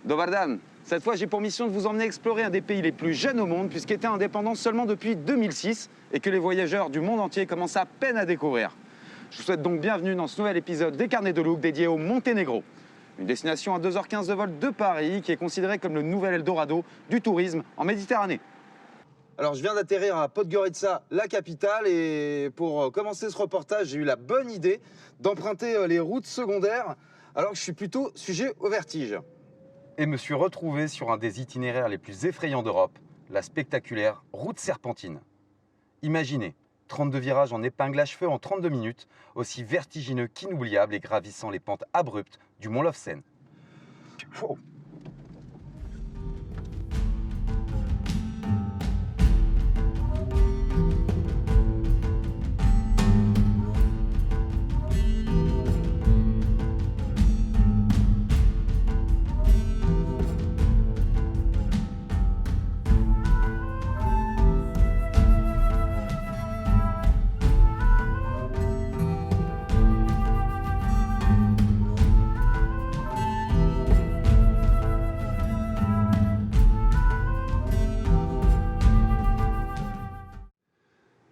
Dobar dan. Cette fois, j'ai pour mission de vous emmener explorer un des pays les plus jeunes au monde, puisqu'il était indépendant seulement depuis 2006 et que les voyageurs du monde entier commencent à peine à découvrir. Je vous souhaite donc bienvenue dans ce nouvel épisode des Carnets de Look dédié au Monténégro. Une destination à 2h15 de vol de Paris qui est considérée comme le nouvel Eldorado du tourisme en Méditerranée. Alors, je viens d'atterrir à Podgorica, la capitale, et pour commencer ce reportage, j'ai eu la bonne idée d'emprunter les routes secondaires, alors que je suis plutôt sujet au vertige. Et me suis retrouvé sur un des itinéraires les plus effrayants d'Europe, la spectaculaire route serpentine. Imaginez, 32 virages en épingle à cheveux en 32 minutes, aussi vertigineux qu'inoubliables et gravissant les pentes abruptes du mont Lofsen. Wow.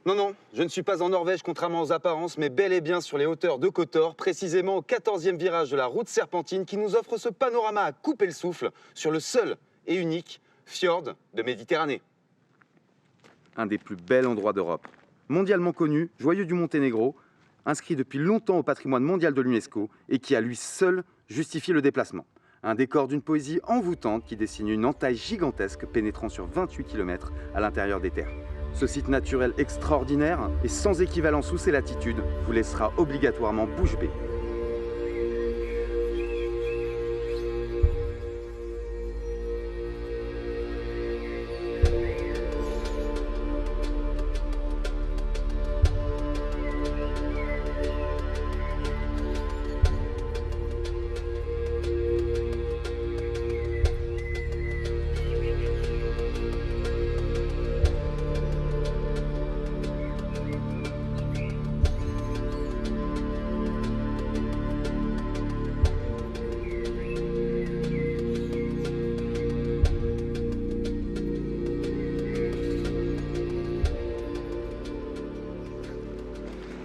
Non, je ne suis pas en Norvège contrairement aux apparences, mais bel et bien sur les hauteurs de Kotor, précisément au 14e virage de la route serpentine qui nous offre ce panorama à couper le souffle sur le seul et unique fjord de Méditerranée. Un des plus bels endroits d'Europe. Mondialement connu, joyeux du Monténégro, inscrit depuis longtemps au patrimoine mondial de l'UNESCO et qui à lui seul justifie le déplacement. Un décor d'une poésie envoûtante qui dessine une entaille gigantesque pénétrant sur 28 km à l'intérieur des terres. Ce site naturel extraordinaire et sans équivalent sous ces latitudes vous laissera obligatoirement bouche bée.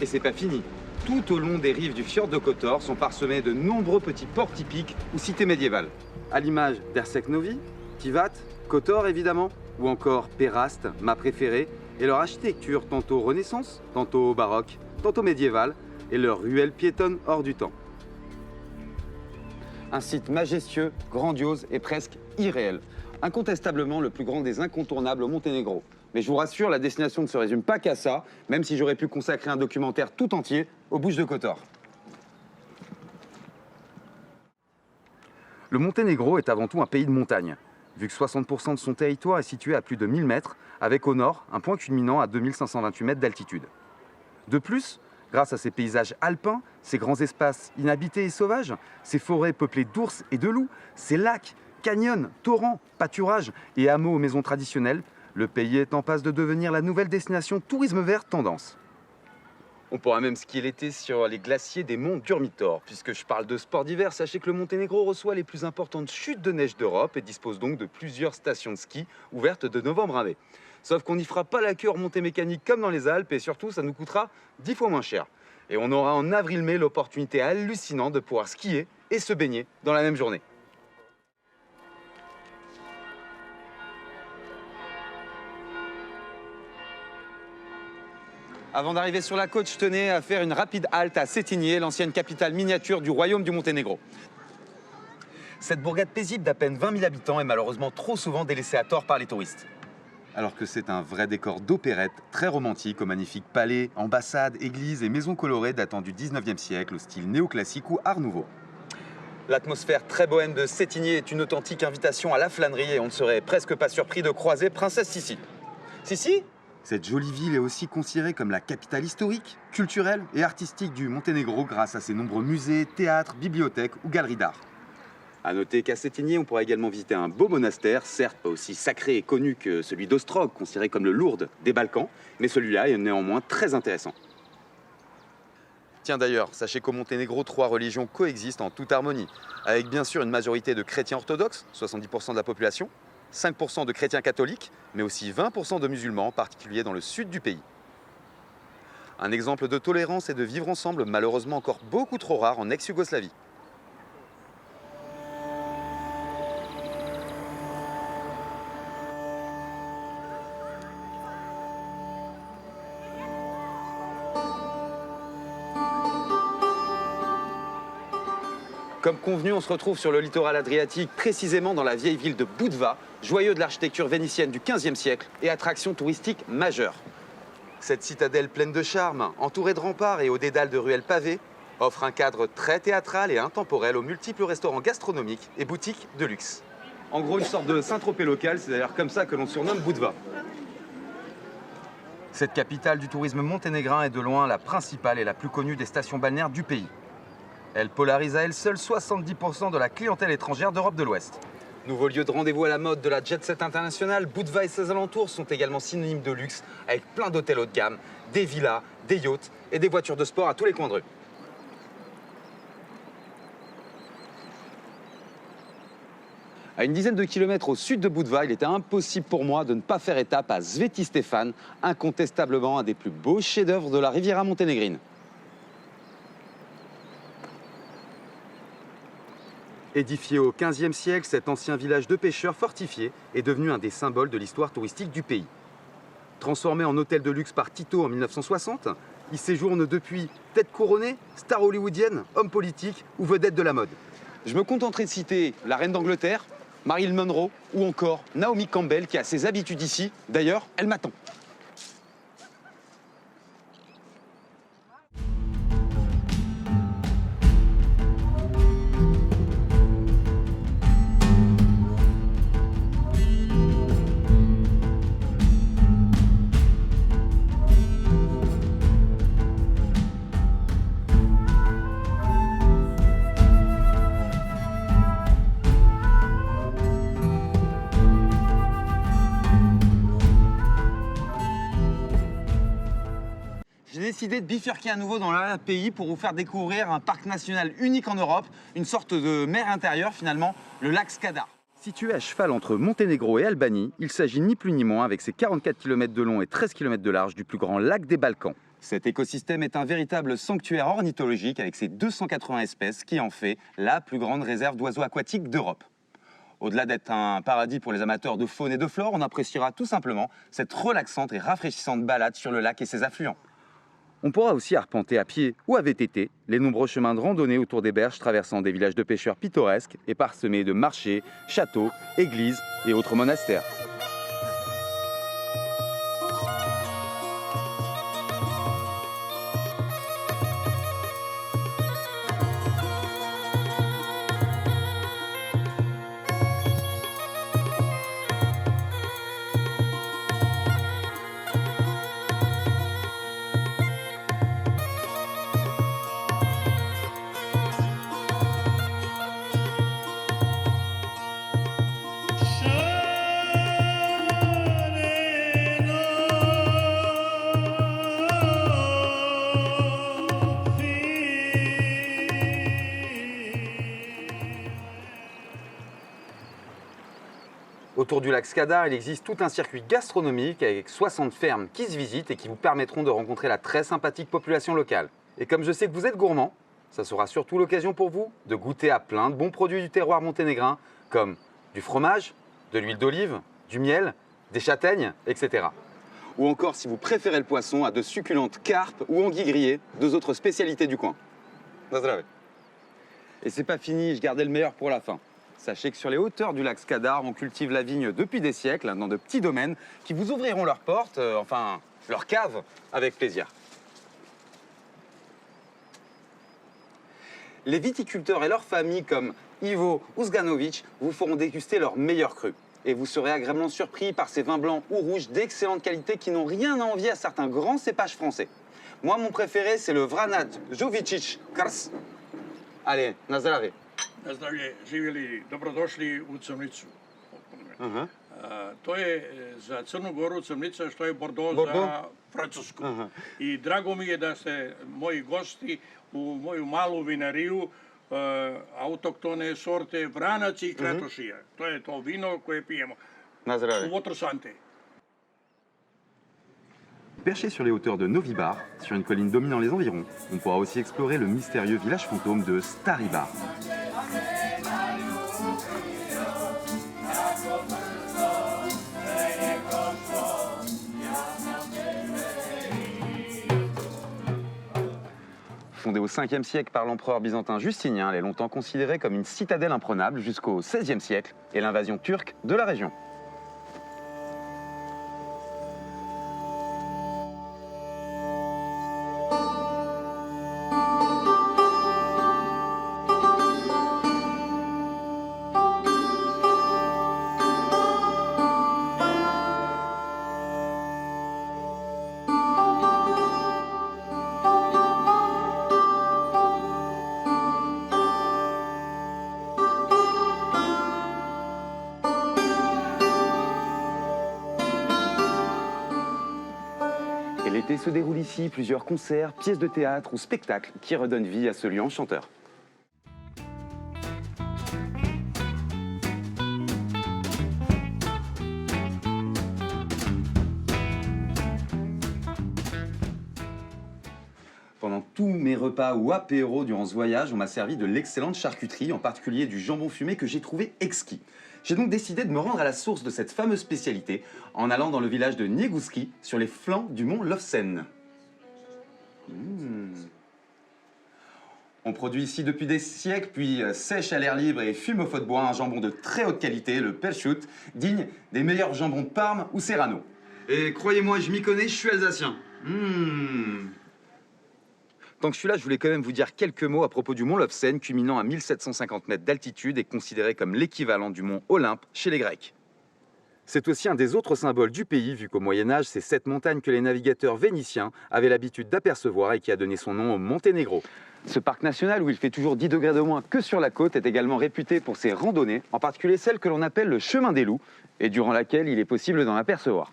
Et c'est pas fini. Tout au long des rives du fjord de Kotor sont parsemés de nombreux petits ports typiques ou cités médiévales. À l'image d'Erseknovi, Tivat, Kotor évidemment, ou encore Perast, ma préférée, et leur architecture tantôt renaissance, tantôt baroque, tantôt médiévale, et leurs ruelles piétonnes hors du temps. Un site majestueux, grandiose et presque irréel. Incontestablement le plus grand des incontournables au Monténégro. Mais je vous rassure, la destination ne se résume pas qu'à ça, même si j'aurais pu consacrer un documentaire tout entier aux Bouches de Kotor. Le Monténégro est avant tout un pays de montagne, vu que 60% de son territoire est situé à plus de 1000 mètres, avec au nord un point culminant à 2528 mètres d'altitude. De plus, grâce à ses paysages alpins, ses grands espaces inhabités et sauvages, ses forêts peuplées d'ours et de loups, ses lacs, canyons, torrents, pâturages et hameaux aux maisons traditionnelles, le pays est en passe de devenir la nouvelle destination tourisme vert tendance. On pourra même skier l'été sur les glaciers des monts Durmitor. Puisque je parle de sport d'hiver, sachez que le Monténégro reçoit les plus importantes chutes de neige d'Europe et dispose donc de plusieurs stations de ski ouvertes de novembre à mai. Sauf qu'on n'y fera pas la queue en montée mécanique comme dans les Alpes et surtout ça nous coûtera 10 fois moins cher. Et on aura en avril-mai l'opportunité hallucinante de pouvoir skier et se baigner dans la même journée. Avant d'arriver sur la côte, je tenais à faire une rapide halte à Cetinje, l'ancienne capitale miniature du royaume du Monténégro. Cette bourgade paisible d'à peine 20 000 habitants est malheureusement trop souvent délaissée à tort par les touristes. Alors que c'est un vrai décor d'opérette, très romantique, aux magnifiques palais, ambassades, églises et maisons colorées datant du 19e siècle, au style néoclassique ou art nouveau. L'atmosphère très bohème de Cetinje est une authentique invitation à la flânerie et on ne serait presque pas surpris de croiser Princesse Sissi. Sissi ? Cette jolie ville est aussi considérée comme la capitale historique, culturelle et artistique du Monténégro grâce à ses nombreux musées, théâtres, bibliothèques ou galeries d'art. A noter qu'à Cetinje, on pourra également visiter un beau monastère, certes pas aussi sacré et connu que celui d'Ostrog, considéré comme le Lourdes des Balkans, mais celui-là est néanmoins très intéressant. Tiens d'ailleurs, sachez qu'au Monténégro, 3 religions coexistent en toute harmonie, avec bien sûr une majorité de chrétiens orthodoxes, 70% de la population, 5% de chrétiens catholiques, mais aussi 20% de musulmans, en particulier dans le sud du pays. Un exemple de tolérance et de vivre ensemble, malheureusement encore beaucoup trop rare en ex-Yougoslavie. Comme convenu, on se retrouve sur le littoral adriatique, précisément dans la vieille ville de Budva, joyau de l'architecture vénitienne du XVe siècle et attraction touristique majeure. Cette citadelle pleine de charme, entourée de remparts et au dédale de ruelles pavées, offre un cadre très théâtral et intemporel aux multiples restaurants gastronomiques et boutiques de luxe. En gros, une sorte de Saint-Tropez local, c'est d'ailleurs comme ça que l'on surnomme Budva. Cette capitale du tourisme monténégrin est de loin la principale et la plus connue des stations balnéaires du pays. Elle polarise à elle seule 70% de la clientèle étrangère d'Europe de l'Ouest. Nouveau lieu de rendez-vous à la mode de la jet-set internationale, Budva et ses alentours sont également synonymes de luxe, avec plein d'hôtels haut de gamme, des villas, des yachts et des voitures de sport à tous les coins de rue. À une dizaine de kilomètres au sud de Budva, il était impossible pour moi de ne pas faire étape à Sveti Stefan, incontestablement un des plus beaux chefs-d'œuvre de la Riviera monténégrine. Édifié au XVe siècle, cet ancien village de pêcheurs fortifié est devenu un des symboles de l'histoire touristique du pays. Transformé en hôtel de luxe par Tito en 1960, il séjourne depuis tête couronnée, star hollywoodienne, homme politique ou vedette de la mode. Je me contenterai de citer la reine d'Angleterre, Marilyn Monroe ou encore Naomi Campbell qui a ses habitudes ici. D'ailleurs, elle m'attend. J'ai décidé de bifurquer à nouveau dans l'arrière-pays pour vous faire découvrir un parc national unique en Europe, une sorte de mer intérieure finalement, le lac Skadar. Situé à cheval entre Monténégro et Albanie, il s'agit ni plus ni moins, avec ses 44 km de long et 13 km de large, du plus grand lac des Balkans. Cet écosystème est un véritable sanctuaire ornithologique avec ses 280 espèces qui en fait la plus grande réserve d'oiseaux aquatiques d'Europe. Au-delà d'être un paradis pour les amateurs de faune et de flore, on appréciera tout simplement cette relaxante et rafraîchissante balade sur le lac et ses affluents. On pourra aussi arpenter à pied ou à VTT les nombreux chemins de randonnée autour des berges traversant des villages de pêcheurs pittoresques et parsemés de marchés, châteaux, églises et autres monastères. Autour du lac Skadar, il existe tout un circuit gastronomique avec 60 fermes qui se visitent et qui vous permettront de rencontrer la très sympathique population locale. Et comme je sais que vous êtes gourmand, ça sera surtout l'occasion pour vous de goûter à plein de bons produits du terroir monténégrin, comme du fromage, de l'huile d'olive, du miel, des châtaignes, etc. Ou encore, si vous préférez le poisson, à de succulentes carpes ou anguilles grillées, deux autres spécialités du coin. Et c'est pas fini, je gardais le meilleur pour la fin. Sachez que sur les hauteurs du lac Skadar, on cultive la vigne depuis des siècles, dans de petits domaines qui vous ouvriront leurs portes, enfin leurs caves, avec plaisir. Les viticulteurs et leurs familles comme Ivo Uzganovic vous feront déguster leurs meilleurs crus. Et vous serez agréablement surpris par ces vins blancs ou rouges d'excellente qualité qui n'ont rien à envier à certains grands cépages français. Moi, mon préféré, c'est le Vranat Jovicic Kars. Allez, na zdravie. Na zdravlje, živjeli, dobrodošli u Crnicu. To je za Crnu Goru Crnica što je Bordeaux Bordeaux? za Francusku. I drago mi je da ste moji gosti u moju malu vinariju autoktone sorte Vranac i Kratošija. To je to vino koje pijemo. Na zdravie. U Votre Santé. Perché sur les hauteurs de Novi Bar, sur une colline dominant les environs, on pourra aussi explorer le mystérieux village fantôme de Stari Bar. Fondée au 5e siècle par l'empereur byzantin Justinien, elle est longtemps considérée comme une citadelle imprenable jusqu'au 16e siècle et l'invasion turque de la région. Et l'été se déroule ici plusieurs concerts, pièces de théâtre ou spectacles qui redonnent vie à ce lieu enchanteur. Pendant tous mes repas ou apéros durant ce voyage, on m'a servi de l'excellente charcuterie, en particulier du jambon fumé que j'ai trouvé exquis. J'ai donc décidé de me rendre à la source de cette fameuse spécialité en allant dans le village de Nieguski, sur les flancs du mont Lofsen. On produit ici depuis des siècles, puis sèche à l'air libre et fume au feu de bois un jambon de très haute qualité, le Perschut, digne des meilleurs jambons de Parme ou Serrano. Et croyez-moi, je m'y connais, je suis alsacien. Tant que je suis là, je voulais quand même vous dire quelques mots à propos du mont Lofsen, culminant à 1750 mètres d'altitude et considéré comme l'équivalent du mont Olympe chez les Grecs. C'est aussi un des autres symboles du pays, vu qu'au Moyen-Âge, c'est cette montagne que les navigateurs vénitiens avaient l'habitude d'apercevoir et qui a donné son nom au Monténégro. Ce parc national, où il fait toujours 10 degrés de moins que sur la côte, est également réputé pour ses randonnées, en particulier celle que l'on appelle le chemin des loups, et durant laquelle il est possible d'en apercevoir.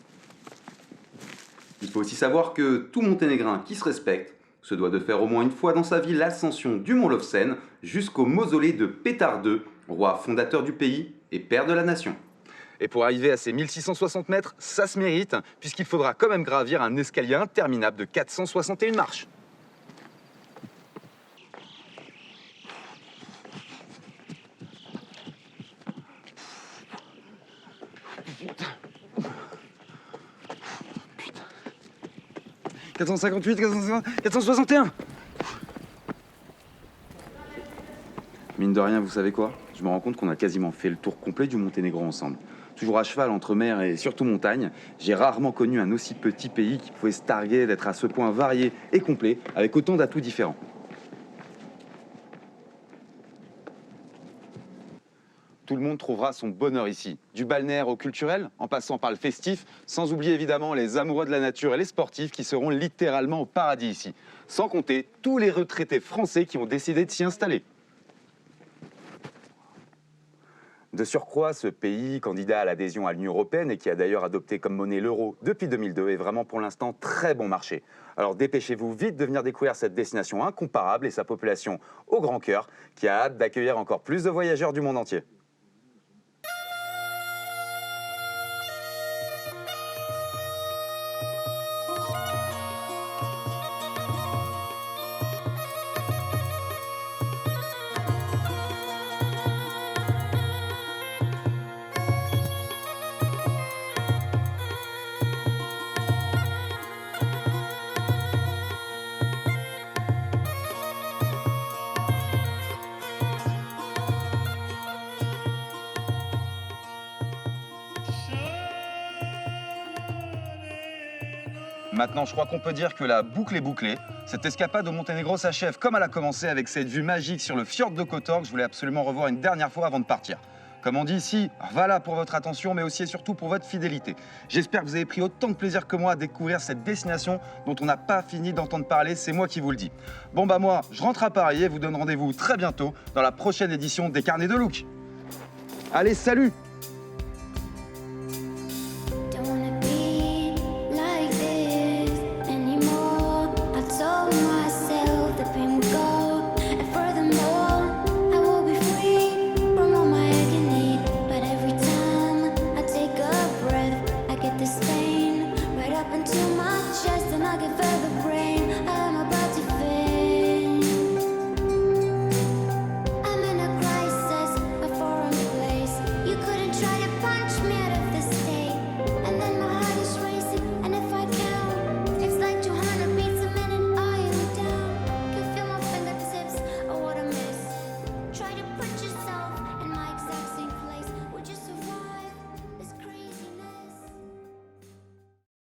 Il faut aussi savoir que tout monténégrin qui se respecte se doit de faire au moins une fois dans sa vie l'ascension du mont Lofsen jusqu'au mausolée de Pétard II, roi fondateur du pays et père de la nation. Et pour arriver à ces 1660 mètres, ça se mérite, puisqu'il faudra quand même gravir un escalier interminable de 461 marches. Putain. 458, 461. Mine de rien, vous savez quoi? Je me rends compte qu'on a quasiment fait le tour complet du Monténégro ensemble. Toujours à cheval entre mer et surtout montagne, j'ai rarement connu un aussi petit pays qui pouvait se targuer d'être à ce point varié et complet, avec autant d'atouts différents. Tout le monde trouvera son bonheur ici, du balnéaire au culturel, en passant par le festif, sans oublier évidemment les amoureux de la nature et les sportifs qui seront littéralement au paradis ici. Sans compter tous les retraités français qui ont décidé de s'y installer. De surcroît, ce pays, candidat à l'adhésion à l'Union européenne et qui a d'ailleurs adopté comme monnaie l'euro depuis 2002, est vraiment pour l'instant très bon marché. Alors dépêchez-vous vite de venir découvrir cette destination incomparable et sa population au grand cœur, qui a hâte d'accueillir encore plus de voyageurs du monde entier. Maintenant, je crois qu'on peut dire que la boucle est bouclée. Cette escapade au Monténégro s'achève comme elle a commencé, avec cette vue magique sur le fjord de Kotor que je voulais absolument revoir une dernière fois avant de partir. Comme on dit ici, voilà pour votre attention, mais aussi et surtout pour votre fidélité. J'espère que vous avez pris autant de plaisir que moi à découvrir cette destination dont on n'a pas fini d'entendre parler, c'est moi qui vous le dis. Bon bah moi, je rentre à Paris et vous donne rendez-vous très bientôt dans la prochaine édition des Carnets de Look. Allez, salut!